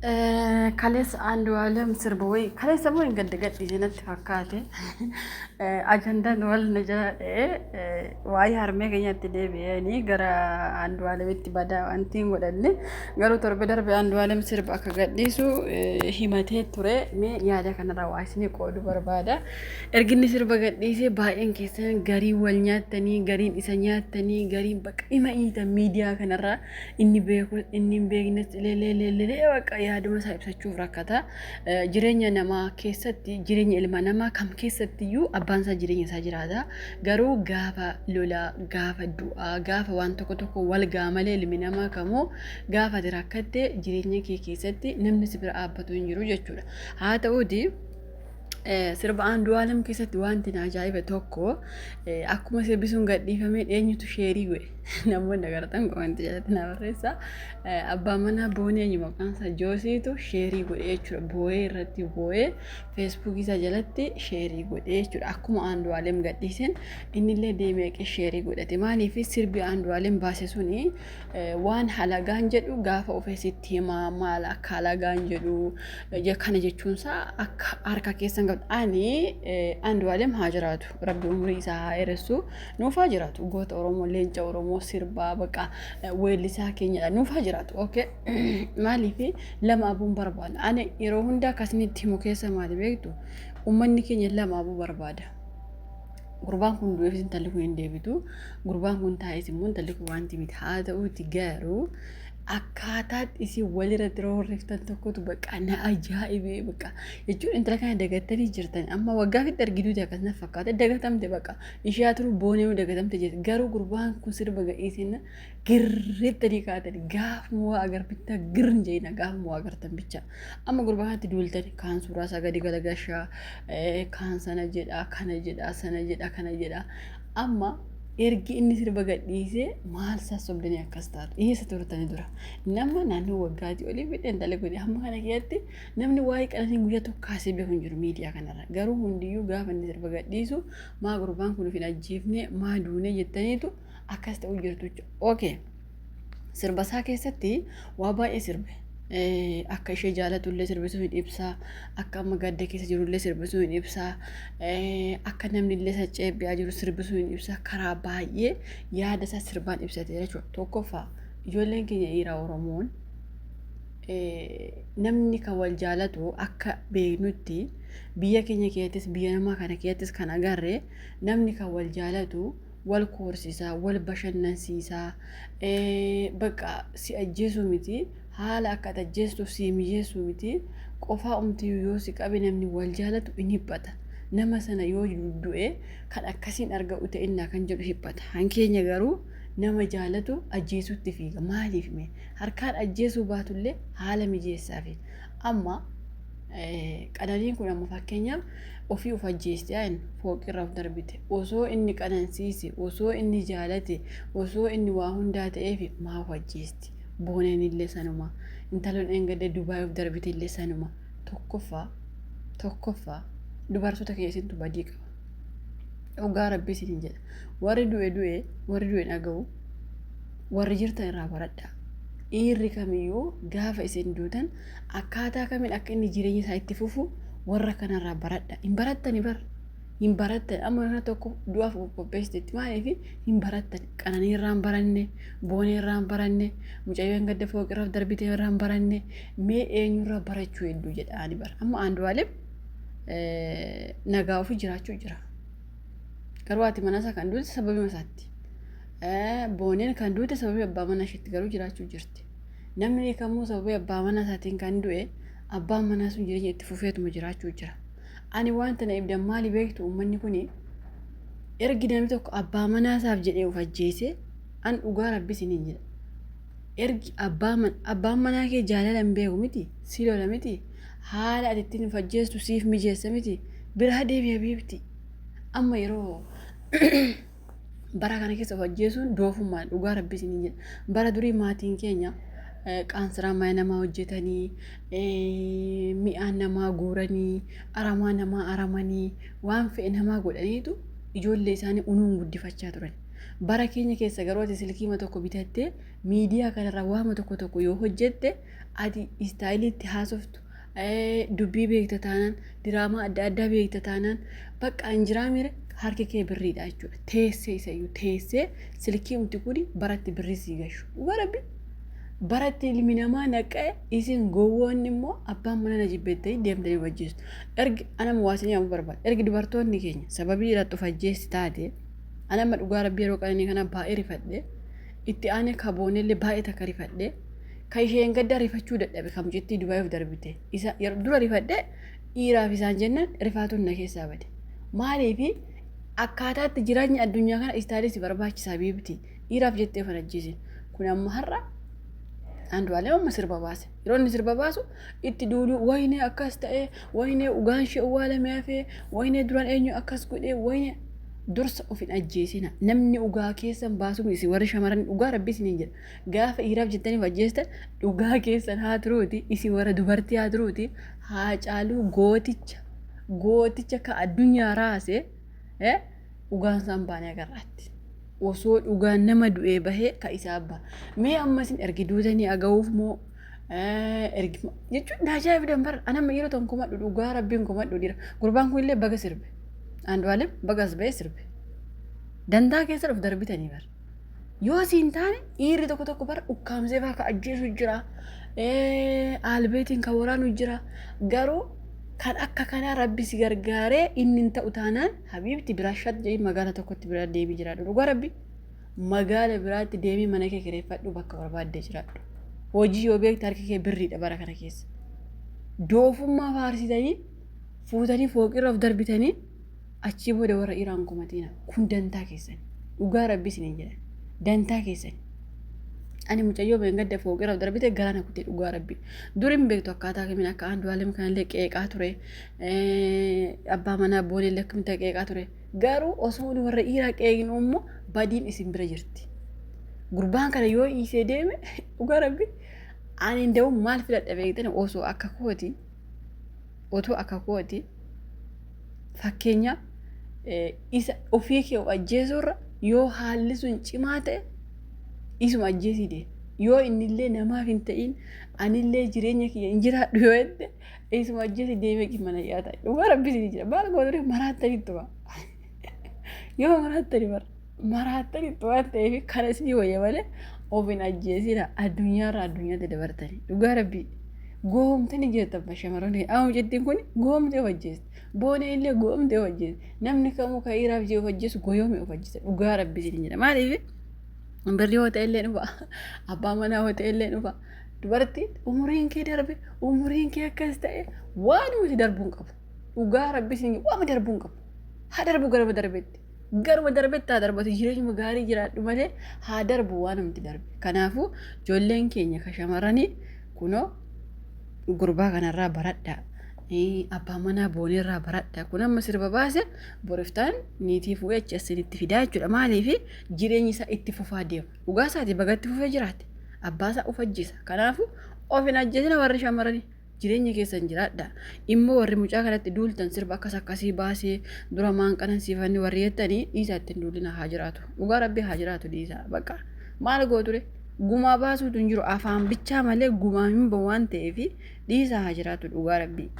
Kaleessa Andu'aalem sirba wayii kaleessa moo hin gaddi natti fakkaate ajandaan wal na jala dha'ee waa'ee harmee keenyatti deebi'anii gara Andu'aalemitti badaa wanti hin godhanne garuu torbe darbe Andu'aalem sirba akka gadhiisu himatee ture mee yaada kanarraa waa isinii qoodu barbaada. Erginni sirba gadhiisee baay'een keessan gariin wal nyaattanii gariin isa nyaattanii gariin bakka hima hiitan miidiyaa kanarraa inni beeku inni hin beeknes leeleeleelee bakka yaaduma isaa ibsachuuf rakkata. Jireenya namaa keessatti jireenya ilma namaa kam keessattiyyuu abbaan isaa jireenya isaa jiraata. Garuu gaafa lolaa gaafa du'aa gaafa waan tokko wal gaa malee ilmi namaa kamuu gaafa ati rakkatte jireenya kee keessatti namni si bira dhaabbatu hin jiru jechuudha. Haa ta'uuti sirba Andu'aalem keessatti wanti na ajaa'iba tokko akkuma sirbi sun gadhiifamee eenyutu sheerii godhe namoonni agartan komantii jalatti na barreessa. Abbaan manaa boonee eenyu maqaan isaa Joosiitu sheerii godhe jechuudha. Boo'ee irratti boo'ee feesbuukii isaa jalatti sheerii godhe jechuudha. Akkuma Andu'aalem gadhiisen innillee deemee sheerii godhate. Maaliif sirbi Andu'aalem baase suni waan halagaan jedhu gaafa ofeessitti himaa maal akka halagaan jedhu kana jechuunsaa akka harka keessan qabdu. Ani Andu'aalem haa jiraatu. Rabbi umurii isaa haa dheeressu. Nuuf haa jiraatu. Goota Oromoo, leenca Oromoo sirbaa baqa weellisaa keenyadha. Nuuf haa jiraatu. Okay. Maaliif lama abuun barbaada. Ani yeroo hundaa akkasinitti himu keessa maali beektu? Uummanni keenya lama abuu barbaada. Gurbaan kun du'eefis intalli kun hin deebitu. Gurbaan kun taa'es immoo intalli kun wanti miti. Haa ta'uuti garuu akkaataan isin walirratti roorriftan tokkotu baqa na ajaa'ibee baqa jechuun intala kana dagattanii jirtan amma waggaafii argiduuti akkasuma fakkaata dagatamte baqa ishee turu boonee dagatamte jechuudha garuu gurbaan kun sirba ga'iisin girreettanii kaatanii gaafuma waa agarbitta girn jeena gaafuma waa agartan bicha amma gurbaatti duultanii kaan suuraa isaa gadi galagashaa kaan sana jedha kana jedha sana jedha kana jedha amma ergi inni sirba gadhiisee maal sassobdanii akkas taatu eessa turtanii dura nama naannoo waggaatti olii fideen dalee godhe amma kana keessatti namni waa'ee qalanii guyyaa tokko kaasee beeku hin jiru miidiyaa kanarra garuu hundiyyuu gaafa inni sirba gadhiisu maa gurbaan kun hin ajjeefne maa duune jettaniitu akkas ta'uu jirtu okay sirba isaa keessatti waa baay'ee sirbe akka ishee jaalatullee sirbisuu hin ibsaa akka amma gadda keessa jirullee sirbisuu hin ibsaa akka namni illee sacceebbi'aa jiru sirbisuu hin ibsaa karaa baay'ee yaada isaa sirbaan ibsate jechuudha. Tokkoffaa ijoolleen keenya dhiiraa Oromoon namni kan wal jaalatu akka beeknutti biyya keenya keessattis biyya namaa kana keessattis kan agarre namni kan wal jaalatu wal koorsisaa wal bashannansiisaa bakka si ajjeesuu miti haala akka ajjeestuuf si mijeessuu miti qofaa umtii yoo si qabe namni wal jaalatu in hibbata nama sana yoo du'e kan akkasiin argatu ta'inna kan jedhu hibbata hankeenya garuu nama jaalatu ajjeesutti fiiga maaliif mee harkaan ajjeesuu baatullee haala mijeessaafi amma qananiin kun amma fakkeenyaaf ofii of ajjeeste ayin fooqirraa darbite osoo inni qanansiise osoo inni jaalate osoo inni waa hundaa ta'eef maaf ajjeesti booneen illee sanuma intaloon engadde Dubaay of darbite illee sanuma tokkoffaa dubartoota keessattuu badii qaba dhugaa rabbii isin jedha warri du'e dhaga'u warri jirtan irraa baradha dhiirri kamiyyuu gaafa isin duutan akkaataa kamiin akka inni jireenya isaa itti fufu warra kanarraa baradha hin barattan amma kana tokko du'aaf qopheessiteetti maaliif hin barattan qananii irraa hin baranne boonee irraa hin baranne mucayyoon gadda fooqirraa darbitee irraa hin baranne mee eenyurraa barachuu hedduu jedhaani bara amma Andu'aalem nagaa ofii jiraachuu jira garuu ati mana isaa kan duute sababii masaatti booneen kan duute sababii abbaa manaa isheetti garuu jiraachuu jirti namni kamuu sababii abbaa manaa isaatiin kan du'e abbaan manaa sun jireenya itti fufeetuma jiraachuu jira. Ani wanta na ibdan maali beektu uummanni kun ergi namni tokko abbaa manaa isaaf jedhee of ajjeese an dhugaa rabbis hin jedha. Ergi abbaan manaa kee jaalala hin beeku miti si lola miti haala ati ittiin of ajjeestu siif mijeessa miti biraa deebi'a biifti. Amma yeroo bara kana keessa of ajjeesuun doofummaan dhugaa rabbis hin jedha. Bara durii maatiin keenya qaansiraa maya namaa hojjetanii mi'aan namaa guuranii aramaa namaa aramanii waan fe'e namaa godhaniitu ijoollee isaanii unuun guddifachaa turan. Bara keenya keessa garuu ati silkiima tokko bitattee miidiyaa kanarra waama tokko yoo hojjette adi istaayiliitti haasoftu dubbii beekta taanaan diraamaa adda addaa beekta taanaan bakka injiraa mire harki kee birriidha jechuudha. Teessee isayyuu teessee silkii mti kuni baratti birrii sii gashu. Warabbi baratti ilmi namaa naqee isin gowwoonni immoo abbaan mana na jibbeettanii deemtanii wajjistu. Ergi anama waasanii amma barbaada. Ergi dubartoonni keenya sababii irratti of ajjeessi taate anama dhugaa rabbii yeroo qananii kana baay'ee rifadhee itti aanee kaboonellee baay'ee takka rifadhee kan isheen gadda rifachuu dadhabe kan jettii Dubaayif darbite. Isa yeroo dura rifadhee dhiiraaf isaan jennaan rifaatuun na keessaa bade. Maaliifi akkaataatti jireenya addunyaa kana istaayilii barbaachisaa beekti. Dhiiraaf jettee of ajjeesin. Kun amma har'a Andu'aalem amma sirba baase. Yeroo inni sirba baasu itti duuluu waynee akkas ta'ee waynee ugaanshee owwaalamee hafee waynee duraan eenyu akkas godhee waynee dursa of hin ajjeesina. Namni ugaa keessan baasuun isin warri shamarran dhugaa rabbi isiniin jedha. Gaafa dhiiraaf jettanii ajjeestan dhugaa keessan haa turuuti isin warra dubartii haa turuuti haa caaluu gooticha ka addunyaa raase ugaan isaan baanee agarraatti. Osoo dhugaan nama du'ee bahee ka isaa abba. Mee ammasin ergi duutanii aga'uuf moo ergi jechuun naajaa fi dambar anama yeroo ta'an komadhu dhugaa rabbiin komadhu dhiira. Gurbaan kun illee baga sirbe. Andu'aalem bagas ba'ee sirbe. Dandaa keessa of darbitanii bar. Yoo siin taane dhiirri tokko bar ukkaamsee faa ka ajjeesu jira. Albeetiin ka waraanu jira. Garuu kan akka kanaa rabbi si gargaaree inni ta'u taanaan habiibti biraashat jedhee magaala tokkotti biraa deemii jiraadhu. Dhugaa rabbi magaala biraatti deemii mana kee kireeffadhu bakka barbaaddee jiraadhu. Hojii yoo beekte harki kee birriidha bara kana keessa. Doofummaa faarsitanii fuutanii fooqirra of darbitanii achii booda warra Iraan kumatiina kun dantaa keessan. Dhugaa rabbi isiniin jedhan dantaa keessan. Ani mucayyoo beengadda fooqirra of darbite galaana kuttee dhugaa rabbi. Duriin beektu akkaataa kamiin akka Andu'aalem kanallee qeeqaa ture. Abbaa manaa boonellee akkamitti qeeqaa ture. Garuu osoo warra dhiiraa qeeqin immoo badiin isin bira jirti. Gurbaan kana yoo dhiisee deeme dhugaa rabbi ani inda'u maal filadha beektan osoo akka kooti fakkeenya isa ofii kee ajjeesurra yoo haalli sun cimaa ta'e isuma ajjeesii deema. Yoo innillee namaaf hin ta'in anillee jireenya kiyya hin jiraadhu yoo jette isuma ajjeesii deemee mana dhiyaata. Dhugaa rabbi isin jira. Baal gootanii maraattanitti waa. Yoo maraattanitti waan ta'eef kana isinii wayya malee of hin ajjeesina addunyaarraa addunyaatti dabartanii. Dhugaa rabbi goomtanii jirtan shamarran amma jettiin kun goomtee of ajjeesti. Boonee illee goomtee of ajjeesti. Namni kamuu ka dhiiraaf jee of ajjeesu goyoomee of ajjeesa. Dhugaa rabbi isin jira. Maaliif birrii hoo ta'ellee dhufa. Abbaa manaa hoo ta'ellee dhufa. Dubartiin umuriin kee darbe umuriin kee akkas ta'e waan nuti darbuun qabu. Dhugaa rabbi isin waan darbuun qabu. Haa darbu garba darbetti. Garba darbetti haa darbatu jireenya gaarii jiraadhu malee haa darbu waan nuti darbe. Kanaafuu ijoolleen keenya ka shamarranii kunoo gurbaa kanarraa baradhaa. Abbaa manaa booneerraa baradhaa. Kun amma sirba baase boriftaan niitii fuudhee achi asinitti fidaa jechuudha. Maaliif jireenyi isaa itti fufaa deema. Dhugaa isaati bagatti fufee jiraate. Abbaa isaa of ajjeesa. Kanaafuu of hin ajjeesina warri shamarranii jireenya keessan jiraadha. Immoo warri mucaa kanatti duultan sirba akkasii baasee dura maan qanansiifanii warri jettanii dhiisaa ittiin duulina haa jiraatu. Dhugaa rabbi haa jiraatu dhiisaa bakka. Maal gooture? Gumaa baasuutu hin jiru afaan bichaa malee gumaa hin bahu waan ta'eef dhiisaa haa jiraatu dhugaa rabbi.